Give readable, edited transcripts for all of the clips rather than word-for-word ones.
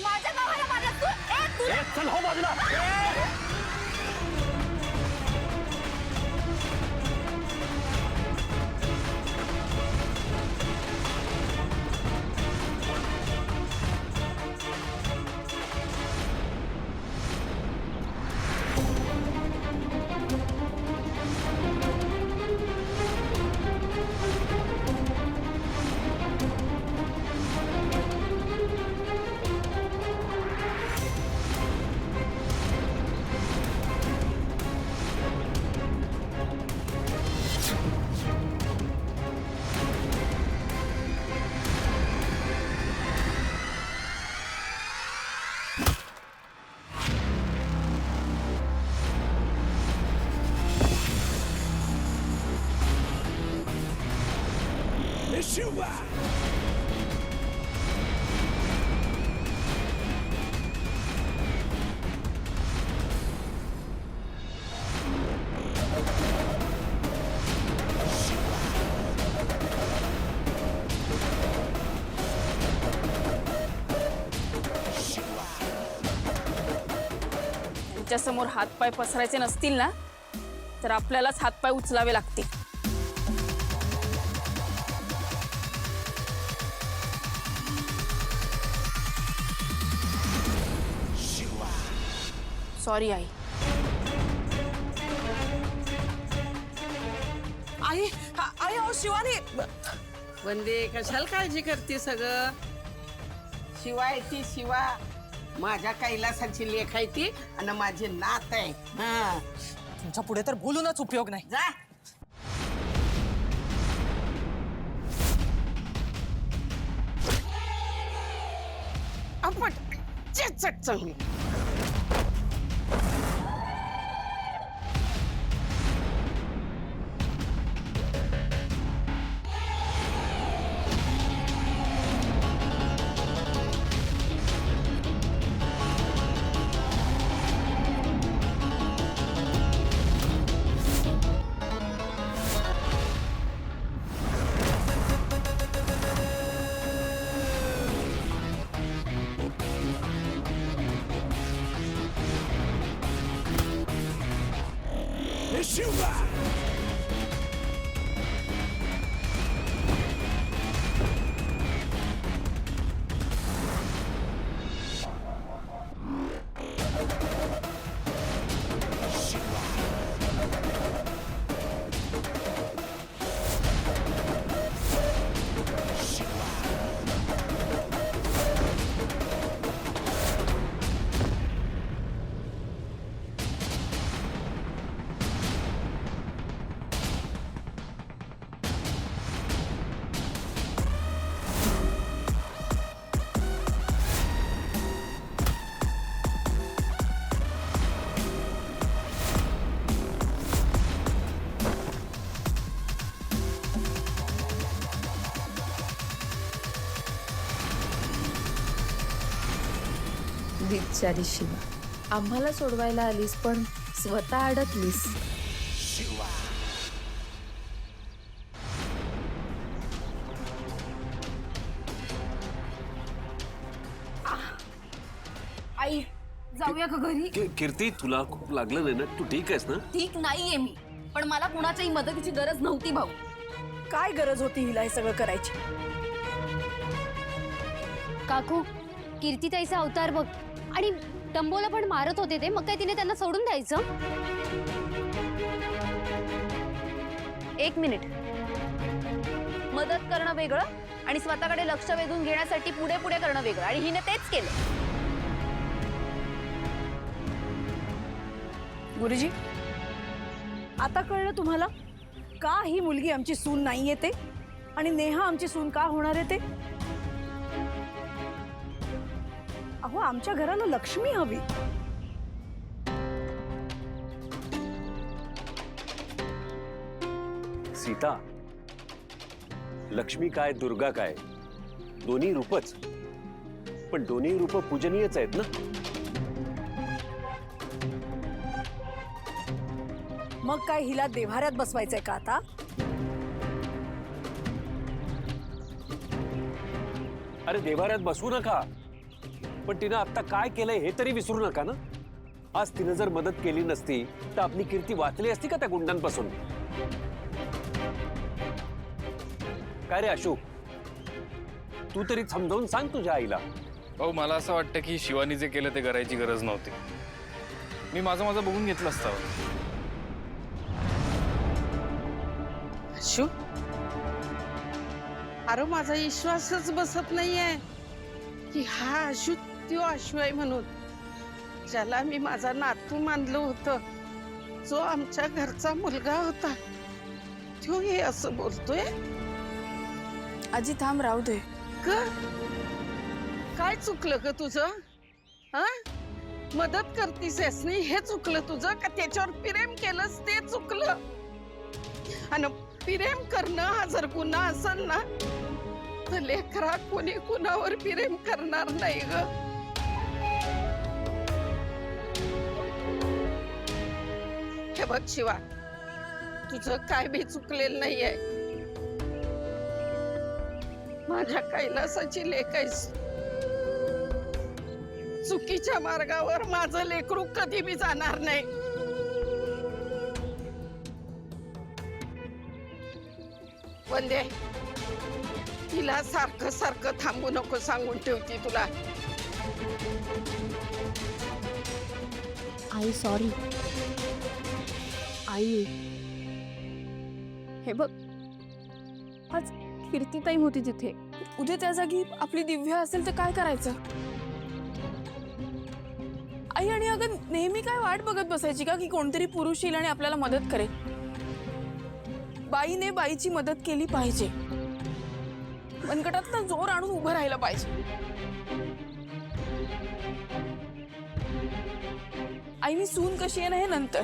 माझ्या भावाला मारलं तू. चल हो बाजूला. Yeshua! त्यांच्या समोर हातपाय पसरायचे नसतील ना तर आपल्यालाच हातपाय उचलावे लागतील. Sorry I. आई आई अहो शिवानी. वंदे कशाला काळजी करते सगळं. शिवा आहे ती शिवा माझ्या कैलासाची लेख आहे ती आणि माझी नात आहे. हा तुमच्या पुढे तर बोलूनच उपयोग नाही. जा. आपण चट चांगली. Yeshua! बिचारी शिवा, आम्हाला सोडवायला आलीस पण स्वतः अडकलीस. आई जाऊया का घरी? कीर्ती तुला खूप लागलं नाही ना? तू ठीक आहेस ना? ठीक नाहीये मी, पण मला कुणाच्याही मदतीची गरज नव्हती भाऊ. काय गरज होती हिला हे सगळं करायची? काकू, कीर्तीताईचा अवतार बघ. आणि टंबोला पण मारत होते ते, मग काय तिने त्यांना सोडून द्यायचं? एक मिनिट. मदत करणं वेगळं आणि स्वतःकडे लक्ष वेधून घेण्यासाठी पुढे पुढे करणं वेगळं, आणि हिने तेच केलं. गुरुजी, आता कळलं तुम्हाला का ही मुलगी आमची सून नाहीये ते, आणि नेहा आमची सून का होणार आहे ते? अहो, आमच्या घराला लक्ष्मी हवी. सीता, लक्ष्मी काय दुर्गा काय दोन्ही रूपच, पण दोन्ही रूप पूजनीयच आहेत ना. मग काय हिला देव्हाऱ्यात बसवायचंय का आता? अरे देवाऱ्यात बसवू नका, पण तिनं आता काय केलंय हे तरी विसरू नका ना. आज तिनं जर मदत केली नसती तर आपली कीर्ती वाचली असती का त्या गुंडांपासून? काय रे अशोक, तू तरी समजावून सांग तुझ्या आईला. भाऊ मला असं वाटतं की शिवानी जे केलं ते करायची गरज नव्हती. मी माझं बघून घेतलं असतं. अशू, अरे माझा विश्वासच बसत नाहीये की हा अशू त्यो अशू आहे म्हणून, ज्याला मी माझा नातू मानलं होतं, जो आमच्या घरचा मुलगा होता, तो हे असं बोलतोय. आजी थांब, राहू दे. काय चुकलं ग तुझं? हा, मदत करतीस नाही हे चुकलं तुझं का त्याच्यावर प्रेम केलंस ते चुकलं? आणि प्रेम करणं हा जर गुन्हा असेल ना तर लेकरा कोणी कुणावर प्रेम करणार नाही ग. हे बघ शिवा, तुझं काय बी चुकलेलं नाहीये. माझ्या कैलासाची लेक आहेस. चुकीच्या मार्गावर माझं लेकरू कधी बी जाणार नाही. वंदे, तिला सारखं सारखं थांबू नको सांगून ठेवती तुला. आई सॉरी. आई हे बघ, आज कीर्तीताई होती तिथे. उद्या त्या जागी आपली दिव्या असेल तर काय करायचं? आई, आणि अगं नेहमी काय वाट बघत बसायची का की कोणतरी पुरुष येईल आणि आपल्याला मदत करेल? बाईने बाईची मदत केली पाहिजे. मनगटात जोर आणून उभं राहिलं पाहिजे. आई, मी सून कशी आहे ना हे नंतर,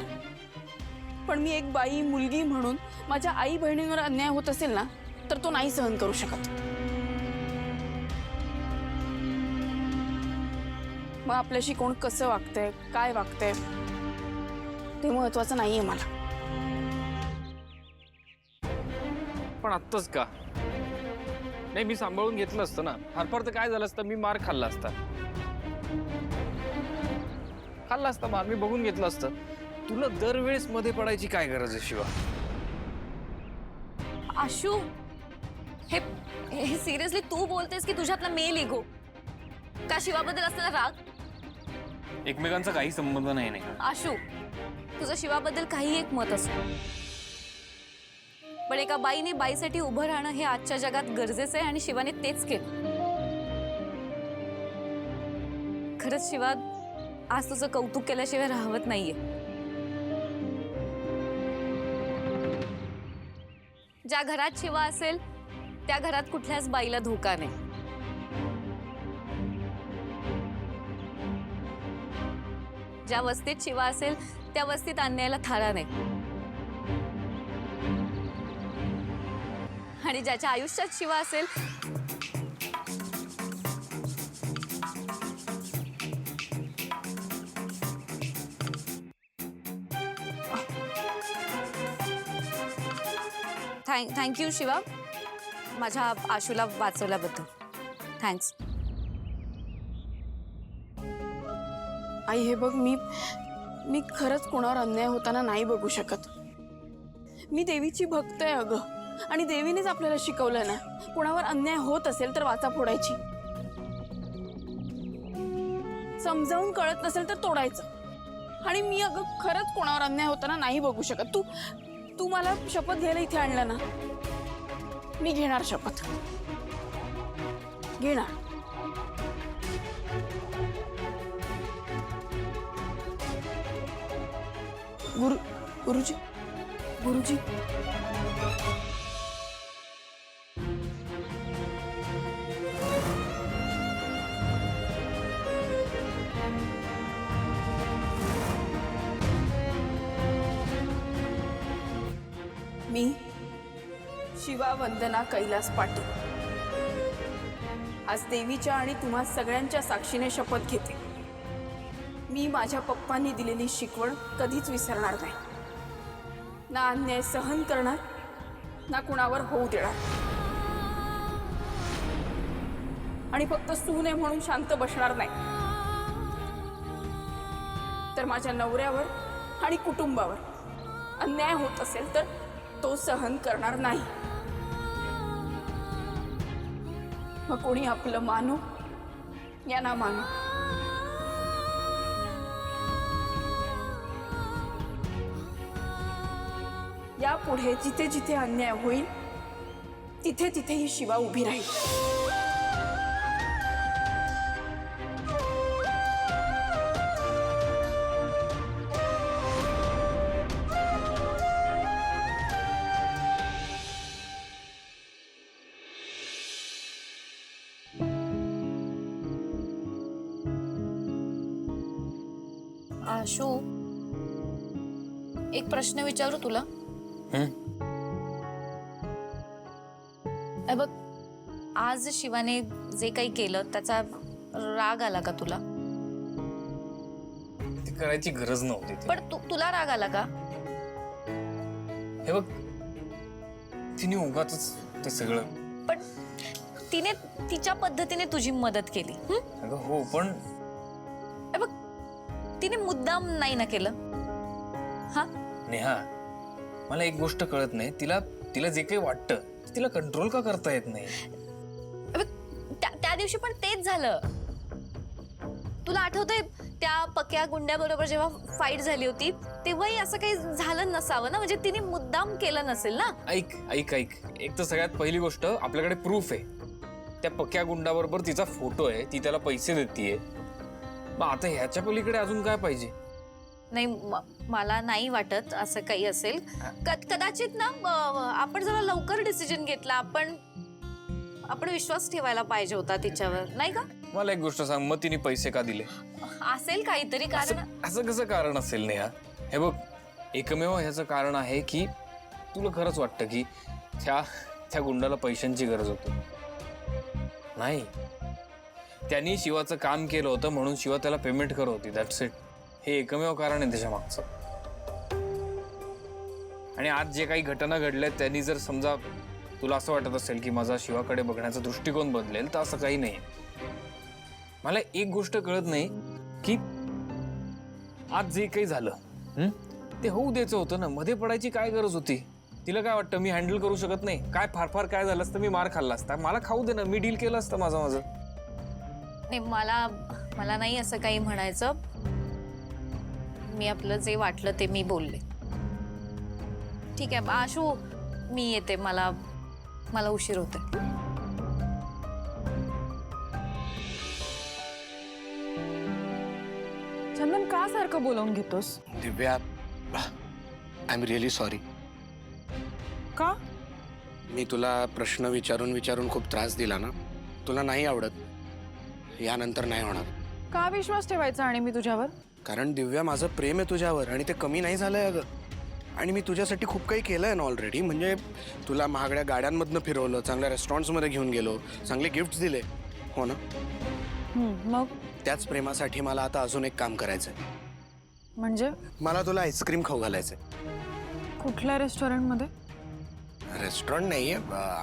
पण मी एक बाई मुलगी म्हणून माझ्या आई बहिणींवर अन्याय होत असेल ना तर तो नाही सहन करू शकत. मग आपल्याशी कोण कसं वागतंय, काय वागतंय ते महत्वाचं नाहीये मला. पण आत्ताच का नाही? मी सांभाळून घेतलं असतं ना. फार तर काय झालं असतं, मी मार खाल्ला असता मार. मी बघून घेतलं असतं. तुला दरवेळेस मध्ये पडायची काय गरज आहे शिवा? आशू, हे सिरियसली तू बोलतेस की तुझ्यातला मेल इगो का शिवाबद्दल असलेला राग? एकमेकांचा काही संबंध नाही. आशू, तुझं शिवाबद्दल काही एक मत असो, पण एका बाईने बाईसाठी उभं राहणं हे आजच्या जगात गरजेचं आहे आणि शिवाने तेच केलं. खरंच शिवा, आज तुझं कौतुक केल्याशिवाय राहवत नाहीये. ज्या घरात शिवा असेल त्या घरात कुठल्याच बाईला धोका नाही. ज्या वस्तीत शिवा असेल त्या वस्तीत अन्यायाला थारा नाही. आणि ज्याच्या आयुष्यात शिवा असेल थँक्यू शिवा, माझ्या आशूला वाचवल्याबद्दल थँक्स. आई, हे बघ, मी खरंच कोणावर अन्याय होताना नाही बघू शकत. मी देवीची भक्त आहे अगं, आणि देवीनेच आपल्याला शिकवलं ना, कोणावर अन्याय होत असेल तर वाचा फोडायची. समजावून कळत नसेल तर तोडायचं. आणि मी अगं खरंच कोणावर अन्याय होताना नाही बघू शकत. तू मला शपथ घ्यायला इथे आणलं ना, मी घेणार शपथ, घेणार. गुरुजी, मी शिवा वंदना कैलास पाटील आज देवीच्या आणि तुम्हा सगळ्यांच्या साक्षीने शपथ घेते. मी माझ्या पप्पांनी दिलेली शिकवण कधीच विसरणार नाही. ना अन्याय सहन करणार, ना कुणावर होऊ देणार. आणि फक्त सून आहे म्हणून शांत बसणार नाही, तर माझ्या नवऱ्यावर आणि कुटुंबावर अन्याय होत असेल तर तो सहन करणार नाही. मग कोणी आपलं मानो या ना मानो, यापुढे जिथे जिथे अन्याय होईल तिथे तिथे ही शिवा उभी राहील. आशू, एक प्रश्न विचारू तुला? बघ, आज शिवाने जे काही केलं त्याचा राग आला का तुला? ती करायची गरज नव्हती ती. पण तुला राग आला का? हे बघ, तिने उगाच ते सगळं. पण तिने तिच्या पद्धतीने तुझी मदत केली. अगं हो, पण बघ, तिने मुद्दाम नाही ना केलं. हा नेहा, मला एक गोष्ट कळत नाही, तिला जे काही वाटतं तिला कंट्रोल का करता येत नाही? त्या दिवशी पण तेच झालं. तुला आठवतंय त्या पक्या गुंड्याबरोबर जेव्हा फाईट झाली होती तेव्हाही असं काही झालं नसावं ना? म्हणजे तिने मुद्दाम केलं नसेल ना? ऐक ऐक ऐक, एक तर सगळ्यात पहिली गोष्ट, आपल्याकडे प्रूफ आहे. त्या पक्या गुंडाबरोबर तिचा फोटो आहे, ती त्याला पैसे देतीये. मग आता ह्याच्या पलीकडे अजून काय पाहिजे? नाही, मला नाही वाटत असं काही असेल. कदाचित ना आपण जरा लवकर डिसिजन घेतला. आपण विश्वास ठेवायला पाहिजे होता तिच्यावर, नाही का? मला एक गोष्ट सांग, मग तिने पैसे का दिले? असेल काहीतरी कारण. असं कसं कारण असेल नेहा? हे बघ, एकमेव ह्याचं कारण आहे की तुला खरंच वाटतं की त्या गुंडाला पैशांची गरज होती. नाही, त्यांनी शिवाचं काम केलं होतं म्हणून शिवा त्याला पेमेंट करत होती. That's it. हे एकमेव कारण आहे त्याच्या मागचं. आणि आज जे काही घटना घडल्यात त्यांनी जर समजा तुला असं वाटत असेल की माझा शिवाकडे बघण्याचा दृष्टिकोन बदलेल, तर असं काही नाही. मला एक गोष्ट कळत नाही की आज जे काही झालं ते होऊ द्यायचं होतं ना. मध्ये पडायची काय गरज होती? तिला काय वाटतं मी हँडल करू शकत नाही? काय फार काय झालं असतं? मी मार खाल्ला असता. मला खाऊ दे ना, मी डील केलं असतं माझं. नाही, मला नाही असं काही म्हणायचं. मी आपलं जे वाटलं ते मी बोलले. ठीक आहे आशू, मी येते. मला उशीर होते. चंदन, का सारखं बोलावून घेतोस? दिव्या, आय एम रिअली सॉरी. का? मी तुला प्रश्न विचारून खूप त्रास दिला ना. तुला नाही आवडत, यानंतर नाही होणार. का विश्वास ठेवायचा आणि मी तुझ्यावर? कारण दिव्या, माझं प्रेम आहे तुझ्यावर आणि ते कमी नाही झालंय अगं. आणि मी तुझ्यासाठी खूप काही केलंय ना ऑलरेडी. म्हणजे तुला महागड्या गाड्यांमधनं फिरवलं, चांगल्या रेस्टॉरंट्समध्ये घेऊन गेलो, चांगले गिफ्ट्स दिले, हो ना? मग त्याच प्रेमासाठी मला आता अजून एक काम करायचंय. म्हणजे? मला तुला आईस्क्रीम खाऊ घालायचंय. कुठल्या रेस्टॉरंटमध्ये? रेस्टॉरंट नाहीये,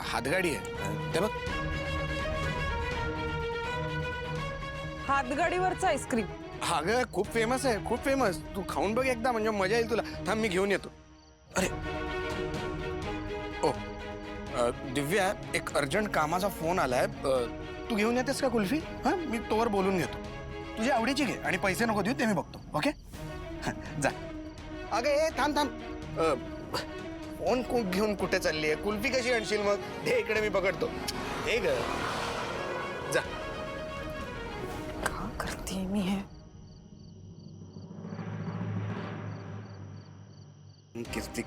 हातगाडी आहे. ते बघ, हातगाडीवरचं आईस्क्रीम. हा ग, खूप फेमस आहे, खूप फेमस. तू खाऊन बघ एकदा, म्हणजे मजा येईल तुला. थांब, मी घेऊन येतो. अरे ओ दिव्या, एक अर्जंट कामाचा फोन आलाय. तू घेऊन येतेस का कुल्फी? हा, मी तोवर बोलून घेतो. तुझ्या आवडीची घे आणि पैसे नको देऊ, ते मी बघतो. ओके, जा. अगं ए, थांब. फोन घेऊन कुठे चालली आहे? कुल्फी कशी आणशील मग? हे इकडे मी पकडतो. हे ग, जा. का करते मी हे? कीर्ती.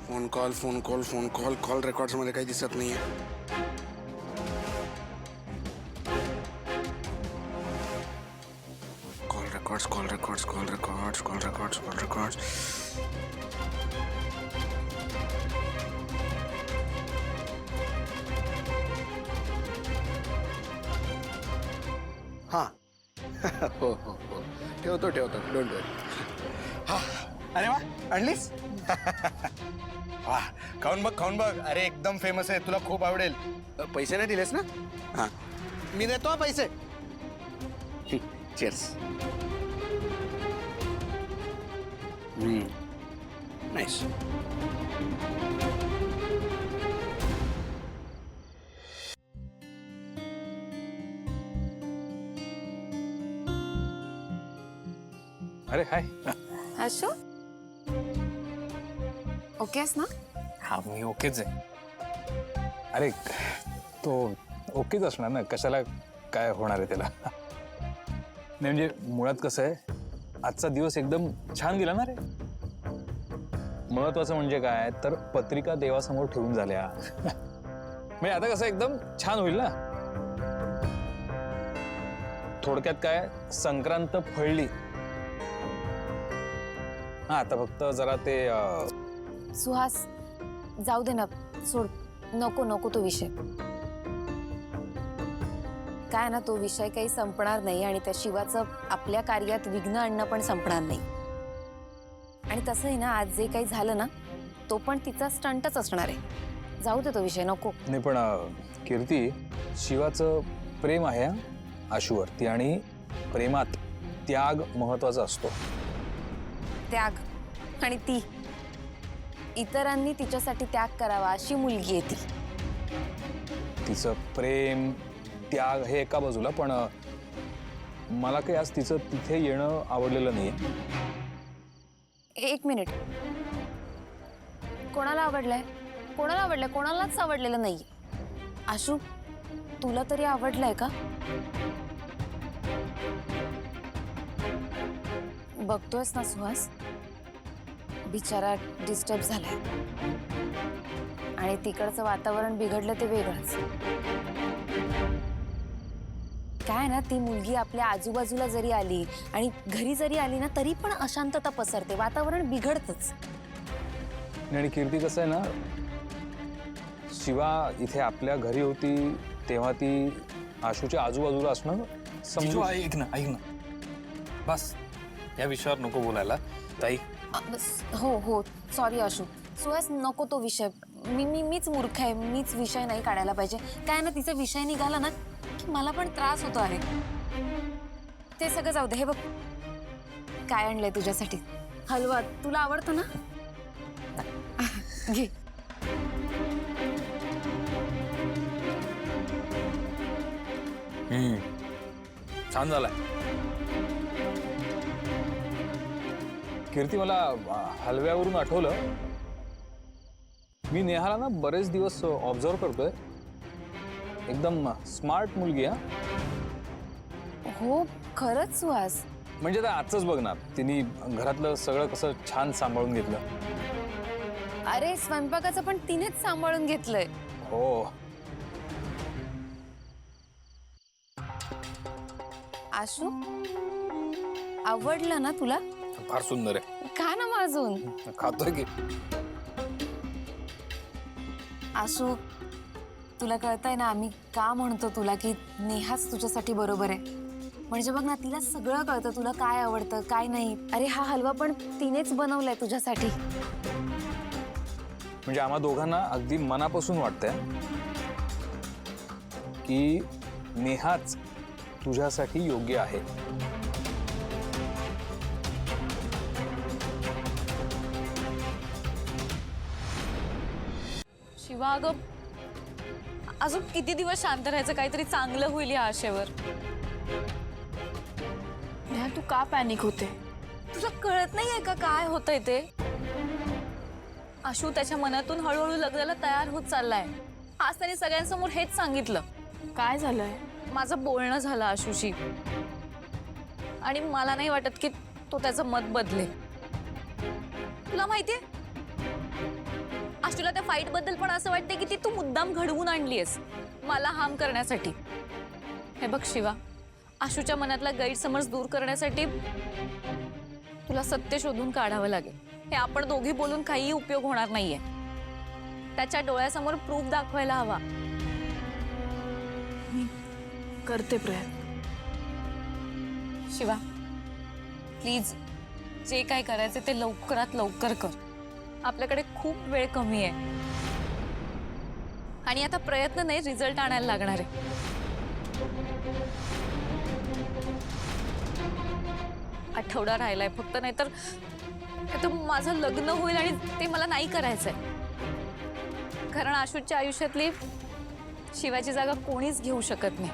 फोन कॉल रेकॉर्ड्स मध्ये काही दिसत नाहीये. Call records. हा. हो. ठेवतो, डोंट वरी. हा, अरे वा, आणलीस? वा, खाऊन बघ अरे एकदम फेमस आहे, तुला खूप आवडेल. पैसे नाही दिलेस ना? हा, मी देतो हा पैसे. चीयर्स. नाईस. अरे हाय. आशू ओके आहेस ना? हा मी ओकेच आहे. अरे तो ओकेच असणार ना, कशाला काय होणार आहे त्याला. नाही म्हणजे मुळात कसं आहे, आजचा दिवस एकदम छान गेला ना रे. महत्वाचं म्हणजे काय तर पत्रिका देवासमोर ठेवून झाल्या. म्हणजे आता कसं एकदम छान होईल ना. थोडक्यात काय, संक्रांत फळली. हा आता फक्त जरा ते सुहास जाऊ दे ना, सोड. नको नको तो विषय. काय ना, तो विषय काही संपणार नाही आणि त्या शिवाचं आपल्या कार्यात विघ्न आणणं पण संपणार नाही. आणि तसंही ना, आज जे काही झालं ना, तो पण तिचा स्टंटच असणार आहे. जाऊ दे तो विषय, नको. नाही पण कीर्ती, शिवाचं प्रेम आहे आशूवरती आणि प्रेमात त्याग महत्वाचा असतो. त्याग आणि ती इतरांनी तिच्यासाठी त्याग करावा अशी मुलगी आहे ती. तिचं प्रेम त्याग हे एका बाजूला, पण मला काही आज तिचं तिथे येणं आवडलेलं नाहीये. एक मिनिट. कोणाला आवडलंय? कोणाला आवडलंय? कोणालाच आवडलेलं नाही. आशू, तुला तरी आवडलंय का? बघतोयस ना सुहास, बिचारा डिस्टर्ब झालाय आणि तिकडचं वातावरण बिघडलं ते वेगळंच. काय ना, ती मुलगी आपल्या आजूबाजूला जरी आली आणि घरी जरी आली ना, तरी पण अशांतता पसरते, वातावरण बिघडतच. आणि कीर्ती कसं आहे ना, शिवा इथे आपल्या घरी होती तेव्हा ती आशूच्या आजूबाजूला असणं समजू. ऐक ना बस, या विषयावर नको बोलायला ताई. हो हो, सॉरी आशू. सुहास, नको तो विषय. मीच मूर्ख आहे, मीच विषय नाही काढायला पाहिजे. काय ना, तिचा विषय निघाला ना की मला पण त्रास होतो. अरे ते सगळं जाऊ दे. हे बघ काय आणलंय तुझ्यासाठी. हलवा तुला आवडतो ना, घे. छान झालाय. कीर्ती, मला हलव्यावरून आठवलं, मी नेहाला ना बरेच दिवस ऑब्झर्व करतोय. एकदम स्मार्ट मुलगी. हो खरंच सुहास. म्हणजे आता आजच बघणार, तिने घरातलं सगळं कसं छान सांभाळून घेतलं. अरे स्वयंपाकाचं पण तिनेच सांभाळून घेतलंय. हो. आशू, आवडलं ना तुला? फार सुंदर आहे. खा ना मग अजून. खातोय की. आशू, तुला कळतंय ना आम्ही का म्हणतो तुला की नेहाच तुझ्यासाठी बरोबर आहे. म्हणजे बघ ना, तिला सगळं कळतं, तुला काय आवडतं काय नाही. अरे हा हलवा पण तिनेच बनवलाय तुझ्यासाठी. म्हणजे आम्हा दोघांना अगदी मनापासून वाटतंय की नेहाच तुझ्यासाठी योग्य आहे. शिवा, अगं अजून किती दिवस शांत राहायचं? काहीतरी चांगलं होईल या आशेवर. नेहा, तू का पॅनिक होते? तुला कळत नाहीये का काय होतंय ते? आशू त्याच्या मनातून हळूहळू लग्नाला तयार होत चाललाय. आज त्याने सगळ्यांसमोर हेच सांगितलं. काय झालंय? माझं बोलणं झालं आशूशी आणि मला नाही वाटत की तो त्याचं मत बदलेल. तुला माहितीये, आशूला त्या फाईट बद्दल पण असं वाटतंय की ती तू मुद्दाम घडवून आणलीयस मला हार्म करण्यासाठी. हे बघ शिवा, आशूच्या मनातला गैरसमज दूर करण्यासाठी तुला सत्य शोधून काढावं लागेल. हे आपण दोघी बोलून काही उपयोग होणार नाहीये. त्याच्या डोळ्यासमोर प्रूफ दाखवायला हवा. मी करते प्रयत्न. शिवा प्लीज, जे काय करायचं ते लवकरात लवकर कर. आपल्याकडे खूप वेळ कमी आहे आणि आता प्रयत्न नाही, रिझल्ट आणायला लागणार आहे. आठवडा राहिलाय फक्त, नाहीतर माझं लग्न होईल आणि ते मला नाही करायचंय. कारण आशूच्या आयुष्यातली शिवाची जागा कोणीच घेऊ शकत नाही.